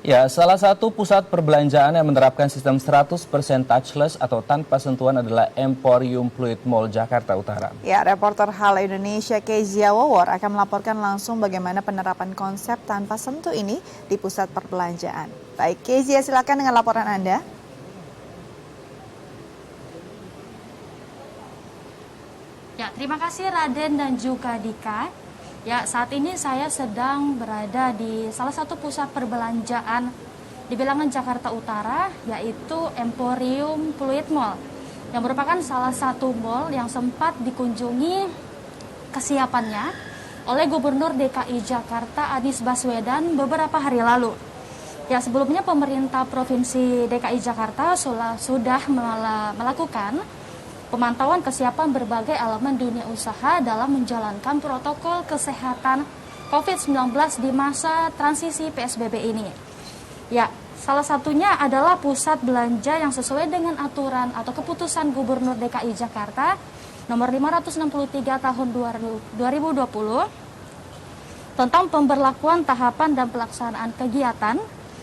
Ya, salah satu pusat perbelanjaan yang menerapkan sistem 100% touchless atau tanpa sentuhan adalah Emporium Pluit Mall Jakarta Utara. Ya, reporter Halo Indonesia Kezia Wawor akan melaporkan langsung bagaimana penerapan konsep tanpa sentuh ini di pusat perbelanjaan. Baik, Kezia, silakan dengan laporan Anda. Ya, terima kasih Raden dan juga Dika. Ya, saat ini saya sedang berada di salah satu pusat perbelanjaan di bilangan Jakarta Utara, yaitu Emporium Pluit Mall, yang merupakan salah satu mall yang sempat dikunjungi kesiapannya oleh Gubernur DKI Jakarta Anies Baswedan beberapa hari lalu. Ya, sebelumnya pemerintah Provinsi DKI Jakarta sudah melakukan pemantauan kesiapan berbagai elemen dunia usaha dalam menjalankan protokol kesehatan COVID-19 di masa transisi PSBB ini. Ya, salah satunya adalah pusat belanja yang sesuai dengan aturan atau keputusan Gubernur DKI Jakarta nomor 563 tahun 2020 tentang pemberlakuan tahapan dan pelaksanaan kegiatan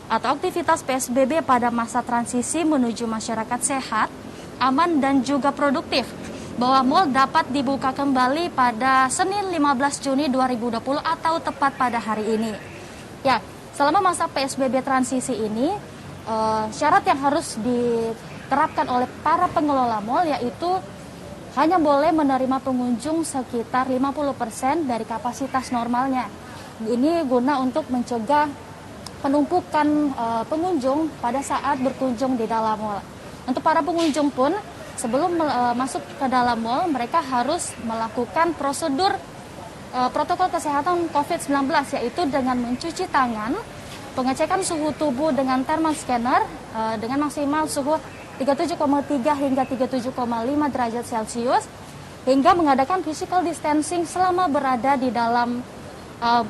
atau aktivitas PSBB pada masa transisi menuju masyarakat sehat, aman dan juga produktif, bahwa mal dapat dibuka kembali pada Senin 15 Juni 2020 atau tepat pada hari ini. Ya, selama masa PSBB transisi ini, syarat yang harus diterapkan oleh para pengelola mal yaitu hanya boleh menerima pengunjung sekitar 50% dari kapasitas normalnya. Ini guna untuk mencegah penumpukan pengunjung pada saat berkunjung di dalam mal. Untuk para pengunjung pun, sebelum masuk ke dalam mal, mereka harus melakukan prosedur protokol kesehatan COVID-19, yaitu dengan mencuci tangan, pengecekan suhu tubuh dengan thermal scanner dengan maksimal suhu 37,3 hingga 37,5 derajat Celcius, hingga mengadakan physical distancing selama berada di dalam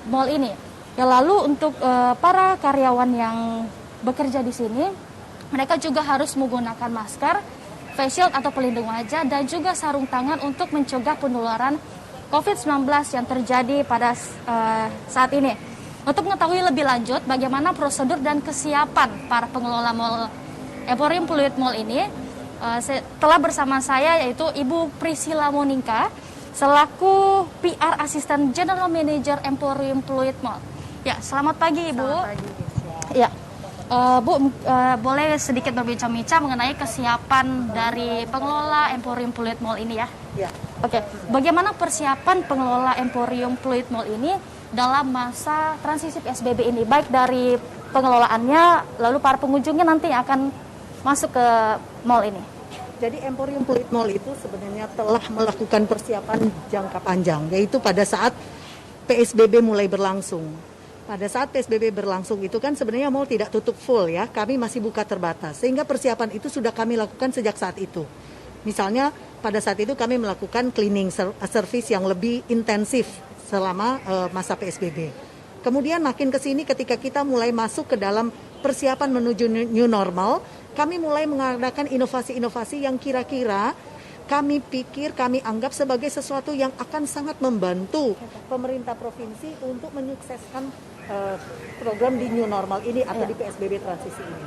mal ini. Ya, lalu untuk para karyawan yang bekerja di sini, mereka juga harus menggunakan masker, face shield atau pelindung wajah, dan juga sarung tangan untuk mencegah penularan COVID-19 yang terjadi pada saat ini. Untuk mengetahui lebih lanjut bagaimana prosedur dan kesiapan para pengelola mall Emporium Pluit Mall ini, telah bersama saya yaitu Ibu Priscilla Monika, selaku PR Assistant General Manager Emporium Pluit Mall. Ya, selamat pagi Ibu. Selamat pagi. Ya. Bu, boleh sedikit berbincang-bincang mengenai kesiapan dari pengelola Emporium Pluit Mall ini ya? Ya. Oke, bagaimana persiapan pengelola Emporium Pluit Mall ini dalam masa transisi PSBB ini? Baik dari pengelolaannya, lalu para pengunjungnya nanti akan masuk ke mall ini. Jadi Emporium Pluit Mall itu sebenarnya telah melakukan persiapan jangka panjang, yaitu pada saat PSBB mulai berlangsung. Pada saat PSBB berlangsung itu kan sebenarnya mall tidak tutup full ya, kami masih buka terbatas. Sehingga persiapan itu sudah kami lakukan sejak saat itu. Misalnya pada saat itu kami melakukan cleaning service yang lebih intensif selama masa PSBB. Kemudian makin ke sini ketika kita mulai masuk ke dalam persiapan menuju new normal, kami mulai mengadakan inovasi-inovasi yang kira-kira kami pikir, kami anggap sebagai sesuatu yang akan sangat membantu pemerintah provinsi untuk menyukseskan program di new normal ini atau di PSBB transisi ini.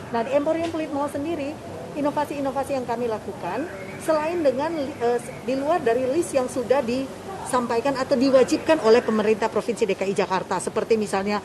Nah, di Emporium Pluit Mall sendiri, inovasi-inovasi yang kami lakukan, selain dengan di luar dari list yang sudah disampaikan atau diwajibkan oleh pemerintah Provinsi DKI Jakarta, seperti misalnya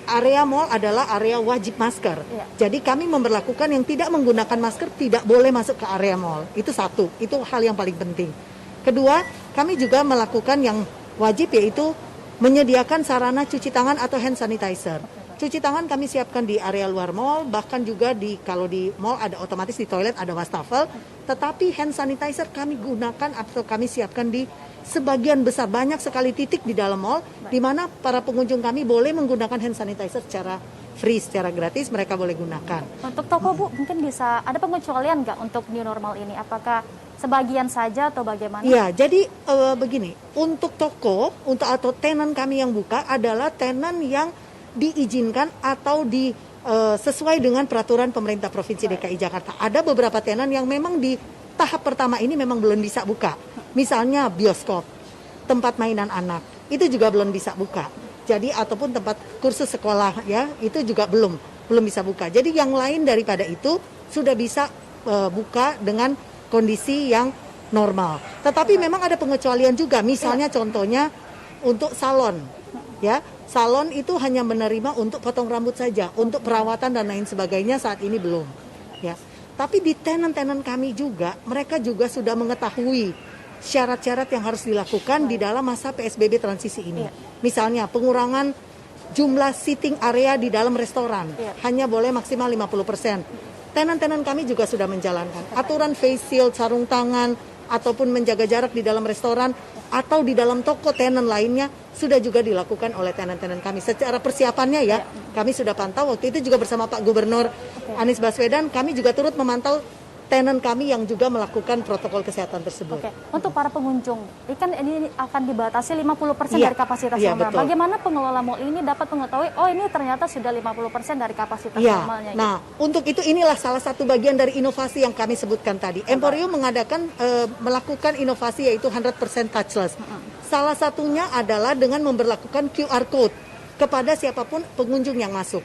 area mall adalah area wajib masker. Jadi kami memberlakukan yang tidak menggunakan masker tidak boleh masuk ke area mall. Itu satu, itu hal yang paling penting. Kedua, kami juga melakukan yang wajib yaitu menyediakan sarana cuci tangan atau hand sanitizer. Cuci tangan kami siapkan di area luar mall, bahkan juga kalau di mall ada otomatis di toilet ada wastafel, tetapi hand sanitizer kami gunakan atau kami siapkan di sebagian besar, banyak sekali titik di dalam mall, di mana para pengunjung kami boleh menggunakan hand sanitizer secara free, secara gratis, mereka boleh gunakan. Untuk toko Bu, mungkin bisa ada pengecualian nggak untuk new normal ini? Apakah sebagian saja atau bagaimana? Iya, jadi begini, untuk toko, atau tenan kami yang buka adalah tenan yang diizinkan atau sesuai dengan peraturan pemerintah Provinsi DKI Jakarta. Ada beberapa tenan yang memang di tahap pertama ini memang belum bisa buka. Misalnya bioskop, tempat mainan anak, itu juga belum bisa buka. Jadi ataupun tempat kursus sekolah ya, itu juga belum. belum bisa buka. Jadi yang lain daripada itu sudah bisa buka dengan kondisi yang normal. Tetapi memang ada pengecualian juga. Misalnya contohnya untuk salon, ya. Salon itu hanya menerima untuk potong rambut saja, untuk perawatan dan lain sebagainya saat ini belum, ya. Tapi di tenan-tenan kami juga, mereka juga sudah mengetahui syarat-syarat yang harus dilakukan di dalam masa PSBB transisi ini. Misalnya pengurangan jumlah sitting area di dalam restoran, hanya boleh maksimal 50%. Tenan-tenan kami juga sudah menjalankan aturan face shield, sarung tangan, ataupun menjaga jarak di dalam restoran atau di dalam toko tenan lainnya sudah juga dilakukan oleh tenan-tenan kami. Secara persiapannya ya, kami sudah pantau waktu itu juga bersama Pak Gubernur Anies Baswedan, kami juga turut memantau tenan kami yang juga melakukan protokol kesehatan tersebut. Oke, untuk para pengunjung, kan ini akan dibatasi 50% dari kapasitas normal. Betul. Bagaimana pengelola mal ini dapat mengetahui, oh ini ternyata sudah 50% dari kapasitas normalnya? Nah, untuk itu inilah salah satu bagian dari inovasi yang kami sebutkan tadi. Emporium melakukan inovasi yaitu 100% touchless. Salah satunya adalah dengan memberlakukan QR Code kepada siapapun pengunjung yang masuk.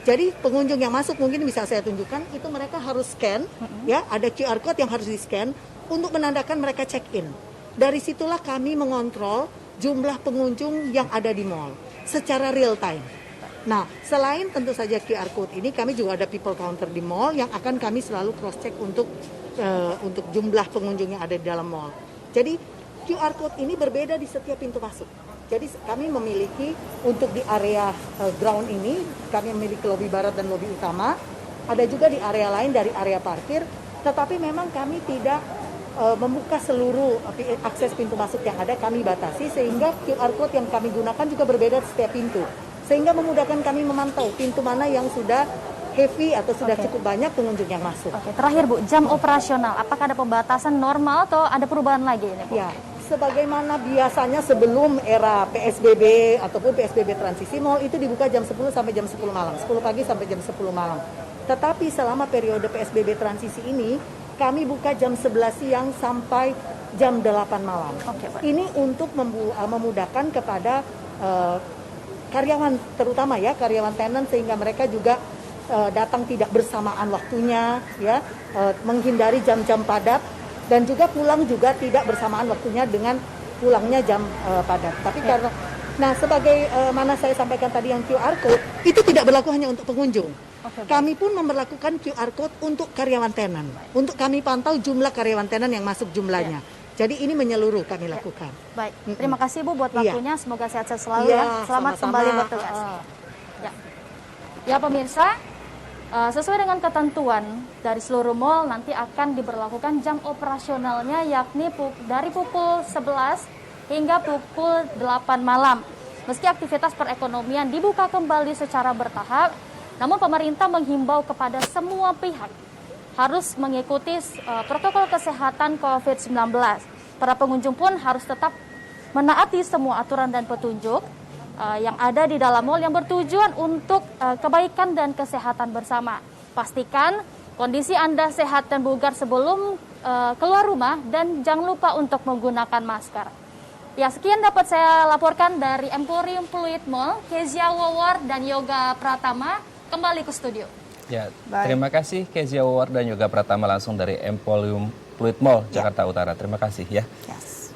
Jadi pengunjung yang masuk mungkin bisa saya tunjukkan, itu mereka harus scan, ya ada QR code yang harus di-scan untuk menandakan mereka check-in. Dari situlah kami mengontrol jumlah pengunjung yang ada di mall secara real time. Nah, selain tentu saja QR code ini, kami juga ada people counter di mall yang akan kami selalu cross-check untuk jumlah pengunjung yang ada di dalam mall. Jadi QR code ini berbeda di setiap pintu masuk. Jadi kami memiliki untuk di area ground ini, kami memiliki lobi barat dan lobi utama. Ada juga di area lain dari area parkir, tetapi memang kami tidak membuka seluruh akses pintu masuk yang ada, kami batasi sehingga QR code yang kami gunakan juga berbeda di setiap pintu. Sehingga memudahkan kami memantau pintu mana yang sudah heavy atau sudah cukup banyak pengunjung yang masuk. Oke, terakhir Bu, jam operasional, apakah ada pembatasan normal atau ada perubahan lagi ini Bu? Ya. Sebagaimana biasanya sebelum era PSBB ataupun PSBB transisi, mal itu dibuka jam 10 sampai jam 10 malam, 10 pagi sampai jam 10 malam. Tetapi selama periode PSBB transisi ini, kami buka jam 11 siang sampai jam 8 malam. Ini untuk memudahkan kepada karyawan, terutama ya karyawan tenan, sehingga mereka juga datang tidak bersamaan waktunya, ya, menghindari jam-jam padat. Dan juga pulang juga tidak bersamaan waktunya dengan pulangnya jam padat. Tapi karena, nah sebagai mana saya sampaikan tadi yang QR code, itu tidak berlaku hanya untuk pengunjung. Kami pun memperlakukan QR code untuk karyawan tenan. Untuk kami pantau jumlah karyawan tenan yang masuk jumlahnya. Jadi ini menyeluruh kami lakukan. Baik, terima kasih Bu buat waktunya. Semoga sehat-sehat selalu ya. Selamat kembali bertugas. Ya pemirsa, sesuai dengan ketentuan dari seluruh mal nanti akan diberlakukan jam operasionalnya yakni dari pukul 11 hingga pukul 8 malam. Meski aktivitas perekonomian dibuka kembali secara bertahap, namun pemerintah menghimbau kepada semua pihak harus mengikuti protokol kesehatan COVID-19. Para pengunjung pun harus tetap menaati semua aturan dan petunjuk yang ada di dalam mal yang bertujuan untuk kebaikan dan kesehatan bersama. Pastikan kondisi Anda sehat dan bugar sebelum keluar rumah dan jangan lupa untuk menggunakan masker. Ya, sekian dapat saya laporkan dari Emporium Pluit Mall, Kezia Wawar dan Yoga Pratama kembali ke studio. Ya, terima kasih Kezia Wawar dan Yoga Pratama langsung dari Emporium Pluit Mall, Jakarta Utara. Terima kasih ya. Yes.